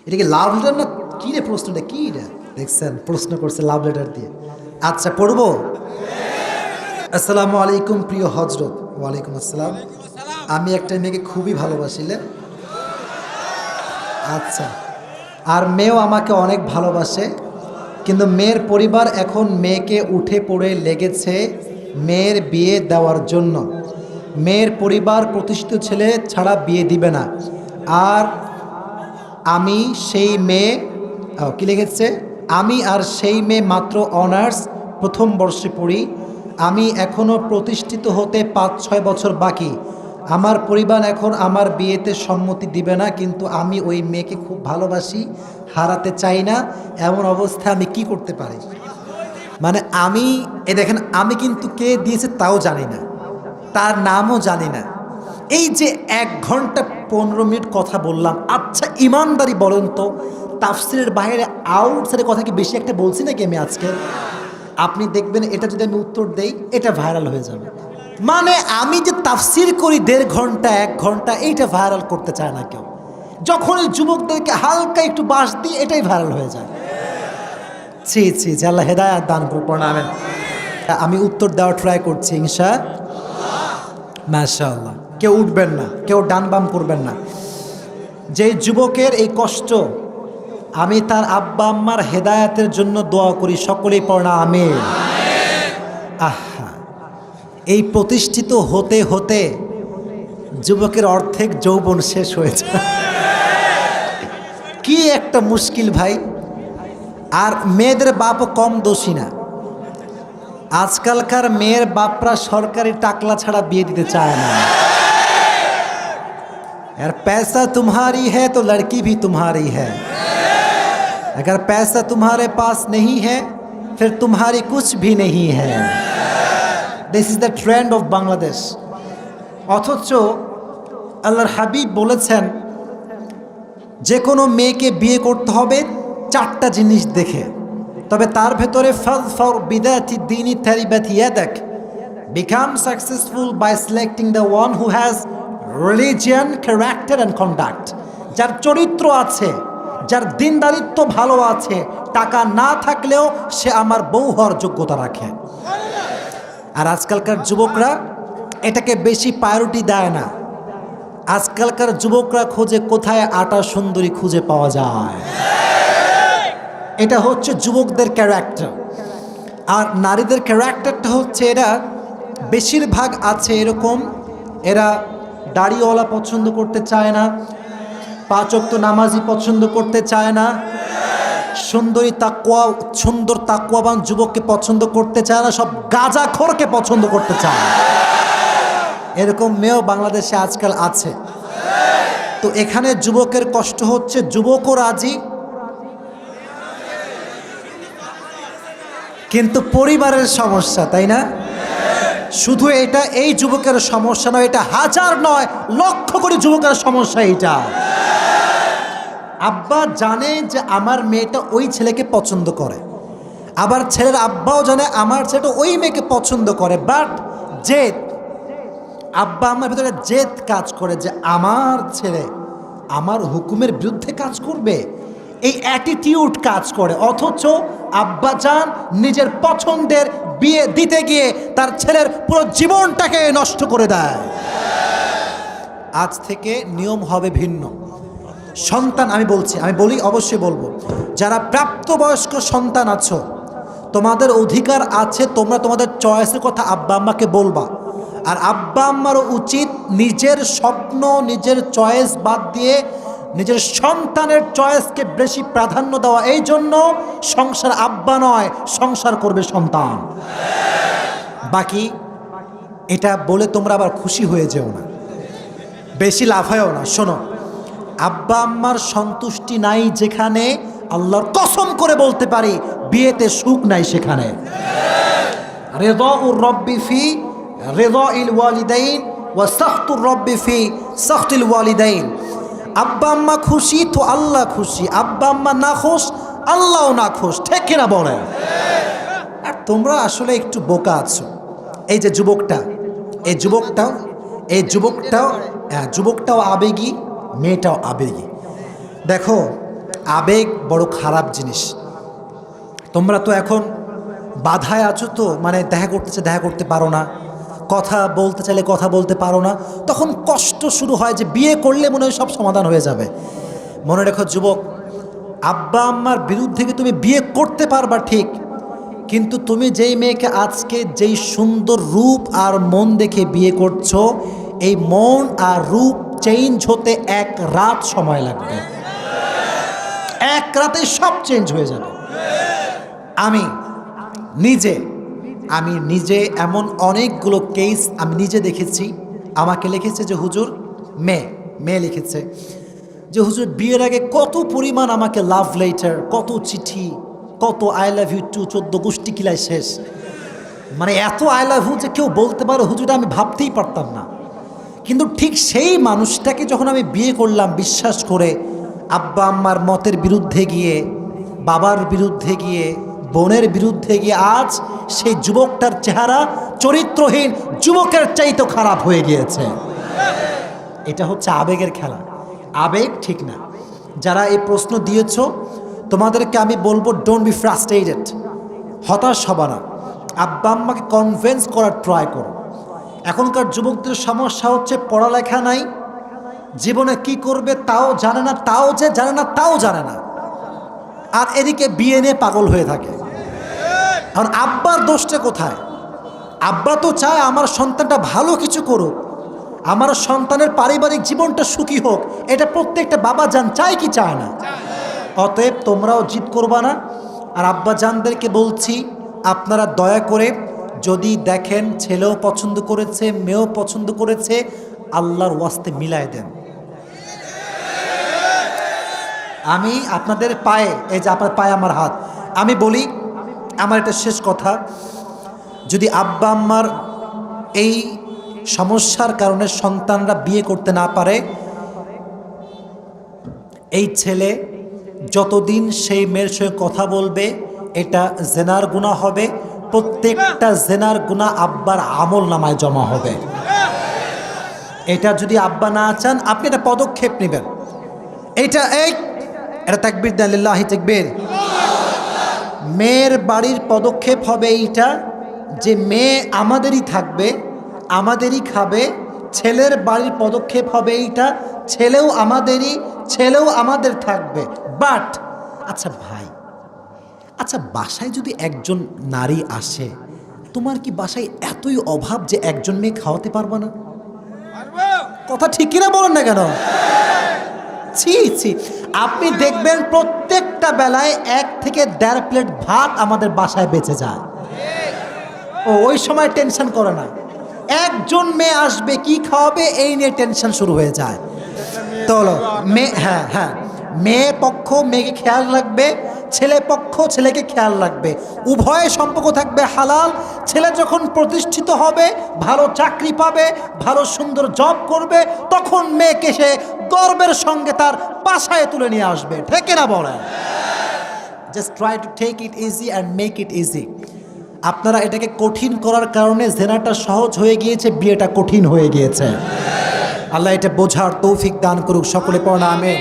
এটা কি love letter না কি রে? প্রশ্নটা কি রে? দেখছেন প্রশ্ন করছে লাভ লেটার দিয়ে। আচ্ছা পড়বো। আসসালামু আলাইকুম প্রিয় হজরত। ওয়ালাইকুম আসসালাম। আমি একটা মেয়েকে খুবই ভালোবাসিলে। আচ্ছা, আর মেয়েও আমাকে অনেক ভালোবাসে, কিন্তু মেয়ের পরিবার এখন মেয়েকে উঠে পড়ে লেগেছে মেয়ের বিয়ে দেওয়ার জন্য। মেয়ের পরিবার প্রতিষ্ঠিত ছেলে ছাড়া বিয়ে দিবে না। আর আমি সেই মেয়ে কি লিখেছে, আমি আর সেই মেয়ে মাত্র অনার্স প্রথম বর্ষে পড়ি। আমি এখনও প্রতিষ্ঠিত হতে 5-6 বছর বাকি। আমার পরিবার এখন আমার বিয়েতে সম্মতি দিবে না, কিন্তু আমি ওই মেয়েকে খুব ভালোবাসি, হারাতে চাই না। এমন অবস্থায় আমি কি করতে পারি? মানে আমি দেখেন, আমি কিন্তু কে দিয়েছে তাও জানি না, তার নামও জানি না। এই যে 1 ঘন্টা 15 মিনিট কথা বললাম। আচ্ছা ইমানদারি বলেন তো, তাফসিরের বাইরে আউটসাইডের কথা কি বেশি একটা বলছি নাকি আমি আজকে? আপনি দেখবেন এটা যদি আমি উত্তর দেই এটা ভাইরাল হয়ে যাবে। মানে আমি যে তাফসির করি 1.5 ঘন্টা 1 ঘন্টা, এইটা ভাইরাল করতে চায় না কেউ। যখন এই যুবকদেরকে হালকা একটু বাস দিই এটাই ভাইরাল হয়ে যায়। ছি ছি, আল্লাহ হেদায়াত দান করুন। আমিন। আমি উত্তর দেওয়ার ট্রাই করছি ইনশাআল্লাহ। মাশাআল্লাহ। কেউ উঠবেন না, কেউ ডান বাম করবেন না। যে যুবকের এই কষ্ট, আমি তার আব্বা আম্মার হেদায়াতের জন্য দোয়া করি। সকলেই পড়না আমিন। আহা, এই প্রতিষ্ঠিত হতে হতে যুবকের অর্ধেক যৌবন শেষ হয়েছে। কি একটা মুশকিল ভাই। আর মেয়েদের বাপও কম দোষী না। আজকালকার মেয়ের বাপরা সরকারি টাকলা ছাড়া বিয়ে দিতে চায় না। यार पैसा तुम्हारी है तो लड़की भी तुम्हारी है, अगर पैसा तुम्हारे पास नहीं है फिर तुम्हारी कुछ भी नहीं है। This is the trend of Bangladesh. অথচ আল্লাহর হাবিব বলেছেন যে কোনো মেয়েকে বিয়ে করতে হবে 4টা জিনিস দেখে, তবে তার ভেতরে ফাযফার বিদাতি দ্বীনি তারিবাত ইয়াদাক, become successful by selecting the one who has religion, character and conduct। যার চরিত্র আছে, যার দিনদারিত্ব ভালো আছে, টাকা না থাকলেও সে আমার বউ হওয়ার যোগ্যতা রাখে। আর আজকালকার যুবকরা এটাকে বেশি প্রায়োরিটি দেয় না। আজকালকার যুবকরা খোঁজে কোথায় আটা সুন্দরী খুঁজে পাওয়া যায়। এটা হচ্ছে যুবকদের ক্যারেক্টার। আর নারীদের ক্যারেক্টারটা হচ্ছে, এরা বেশিরভাগ আছে এরকম, এরা দাড়িওয়ালা পছন্দ করতে চায় না, 5 ওয়াক্ত নামাজি পছন্দ করতে চায় না, সুন্দর তাকওয়াবান যুবককে পছন্দ করতে চায় না, সব গাঁজাখোরকে পছন্দ করতে চায়। এরকম মেয়েও বাংলাদেশে আজকাল আছে। তো এখানে যুবকের কষ্ট হচ্ছে, যুবকও রাজি কিন্তু পরিবারের সমস্যা, তাই না? শুধু এটা এই যুবকের সমস্যা নয়, এটা হাজার নয় লক্ষ কোটি যুবকের সমস্যা। এটা আব্বা জানে যে আমার মেয়েটা ওই ছেলেকে পছন্দ করে, আবার ছেলের আব্বাও জানে আমার ছেলেটা ওই মেয়েকে পছন্দ করে, বাট জেদ, আব্বা আমার ভিতরে জেদ কাজ করে যে আমার ছেলে আমার হুকুমের বিরুদ্ধে কাজ করবে, এই অ্যাটিটিউড কাজ করে। অথচ আব্বা জান নিজের পছন্দের বিয়ে দিতে গিয়ে তার ছেলের পুরো জীবনটাকে নষ্ট করে দেয়। আজ থেকে নিয়ম হবে ভিন্ন। সন্তান, আমি বলি অবশ্যই বলবো, যারা প্রাপ্তবয়স্ক সন্তান আছো, তোমাদের অধিকার আছে, তোমরা তোমাদের চয়েসের কথা আব্বা আম্মাকে বলবা। আর আব্বা আম্মারও উচিত নিজের স্বপ্ন, নিজের চয়েস বাদ দিয়ে নিজের সন্তানের চয়েসকে বেশি প্রাধান্য দেওয়া। এই জন্য সংসার আব্বা নয়, সংসার করবে সন্তান। বাকি এটা বলে তোমরা আবার খুশি হয়ে যেও না, বেশি লাফায়ও না। শোনো, আব্বা আম্মার সন্তুষ্টি নাই যেখানে, আল্লাহর কসম করে বলতে পারি বিয়েতে সুখ নাই সেখানে। রিদাউর রব্বি ফি রিদাইল ওয়ালিদাইন ওয়া সাখতুর রব্বি ফি সাখতিল ওয়ালিদাইন। আব্বা আম্মা খুশি তো আল্লাহ খুশি, আব্বা আম্মা না খুশ আল্লাহও না খুশ, ঠিক কিনা বলেন? আর তোমরা আসলে একটু বোকা আছো। এই যে যুবকটাও আবেগী, মেয়েটাও আবেগী। দেখো আবেগ বড় খারাপ জিনিস। তোমরা তো এখন বাধায় আছো, তো মানে দেখা করতেছে দেখা করতে পারো না, কথা বলতে চাইলে কথা বলতে পারো না, তখন কষ্ট শুরু হয় যে বিয়ে করলে মনে হয় সব সমাধান হয়ে যাবে। মনে রেখো যুবক, আব্বা আম্মার বিরুদ্ধে কি তুমি বিয়ে করতে পারবা ঠিক, কিন্তু তুমি যেই মেয়েকে আজকে যেই সুন্দর রূপ আর মন দেখে বিয়ে করছো, এই মন আর রূপ চেঞ্জ হতে এক রাত সময় লাগবে। এক রাতে সব চেঞ্জ হয়ে যাবে। আমি নিজে এমন অনেকগুলো কেস আমি নিজে দেখেছি। আমাকে লিখেছে যে হুজুর, মেয়ে লিখেছে যে হুজুর বিয়ের আগে কত পরিমাণ আমাকে লাভ লেটার, কত চিঠি, কত আই লাভ ইউ টু 14 গোষ্ঠী কিলাই শেষ, মানে এত আই লাভ ইউ যে কেউ বলতে পারো হুজুর, আমি ভাবতেই পারতাম না। কিন্তু ঠিক সেই মানুষটাকে যখন আমি বিয়ে করলাম বিশ্বাস করে, আব্বা আম্মার মতের বিরুদ্ধে গিয়ে, বাবার বিরুদ্ধে গিয়ে, বোনের বিরুদ্ধে গিয়ে, আজ সেই যুবকটার চেহারা চরিত্রহীন যুবকের চাইতে খারাপ হয়ে গিয়েছে। এটা হচ্ছে আবেগের খেলা, আবেগ ঠিক না। যারা এই প্রশ্ন দিয়েছো তোমাদেরকে আমি বলবো, ডোন্ট বি ফ্রাস্ট্রেটেড, হতাশ হবা না, আব্বা আম্মাকে কনভিন্স করার ট্রাই করো। এখনকার যুবকদের সমস্যা হচ্ছে পড়ালেখা নাই, জীবনে কি করবে তাও জানে না, তাও জানে না, আর এদিকে বিয়ে নিয়ে পাগল হয়ে থাকে। এখন আব্বার দোষটা কোথায়? আব্বা তো চায় আমার সন্তানটা ভালো কিছু করুক, আমার সন্তানের পারিবারিক জীবনটা সুখী হোক, এটা প্রত্যেকটা বাবা জান চায় কি চায় না? অতএব তোমরাও জিদ করবা না। আর আব্বা জানদেরকে বলছি, আপনারা দয়া করে যদি দেখেন ছেলেও পছন্দ করেছে, মেয়েও পছন্দ করেছে, আল্লাহর ওয়াস্তে মিলায় দেন। আমি আপনাদের পায়ে, এই যে আপনার পায়ে আমার হাত, আমি বলি আমার এটা শেষ কথা, যদি আব্বা আম্মার এই সমস্যার কারণে সন্তানরা বিয়ে করতে না পারে, এই ছেলে যতদিন সেই মেয়ের সঙ্গে কথা বলবে এটা জেনার গুনাহ হবে, প্রত্যেকটা জেনার গুনাহ আব্বার আমল নামায় জমা হবে। এটা যদি আব্বা না চান, আপনি একটা পদক্ষেপ নেবেন। এটা তাকবীর দেন, লিল্লাহি তাকবীর। মেয়ের বাড়ির পদক্ষেপ হবে এইটা যে মেয়ে আমাদেরই থাকবে, আমাদেরই খাবে। ছেলের বাড়ির পদক্ষেপ হবে এইটা, ছেলেও আমাদেরই, ছেলেও আমাদের থাকবে। বাট আচ্ছা ভাই, আচ্ছা বাসায় যদি একজন নারী আসে, তোমার কি বাসায় এতই অভাব যে একজন মেয়ে খাওয়াতে পারবা না? কথা ঠিক কিনা বলেন না কেন? ছি, আপনি দেখবেন প্রত্যেকটা বেলায় 1 থেকে 1.5 প্লেট ভাত আমাদের বাসায় বেঁচে যায়। ওই সময় টেনশন করে না, একজন মেয়ে আসবে কি খাওয়াবে এই নিয়ে টেনশন শুরু হয়ে যায়। তো হলো মেয়ে পক্ষ মেয়েকে খেয়াল রাখবে, ছেলে পক্ষ ছেলেকে খেয়াল রাখবে, উভয় সম্পর্ক থাকবে হালাল। ছেলে যখন প্রতিষ্ঠিত হবে, ভালো চাকরি পাবে, ভালো সুন্দর জব করবে, তখন মেয়েকে সে গর্বের সঙ্গে তার বাসায় তুলে নিয়ে আসবে। ঠিক না বলেন? Just try to take it easy and make it easy. আপনারা এটাকে কঠিন করার কারণে জেনাটা সহজ হয়ে গিয়েছে, বিয়েটা কঠিন হয়ে গিয়েছে। আল্লাহ এটা বোঝার তৌফিক দান করুক। সকলে পড়া আমিন।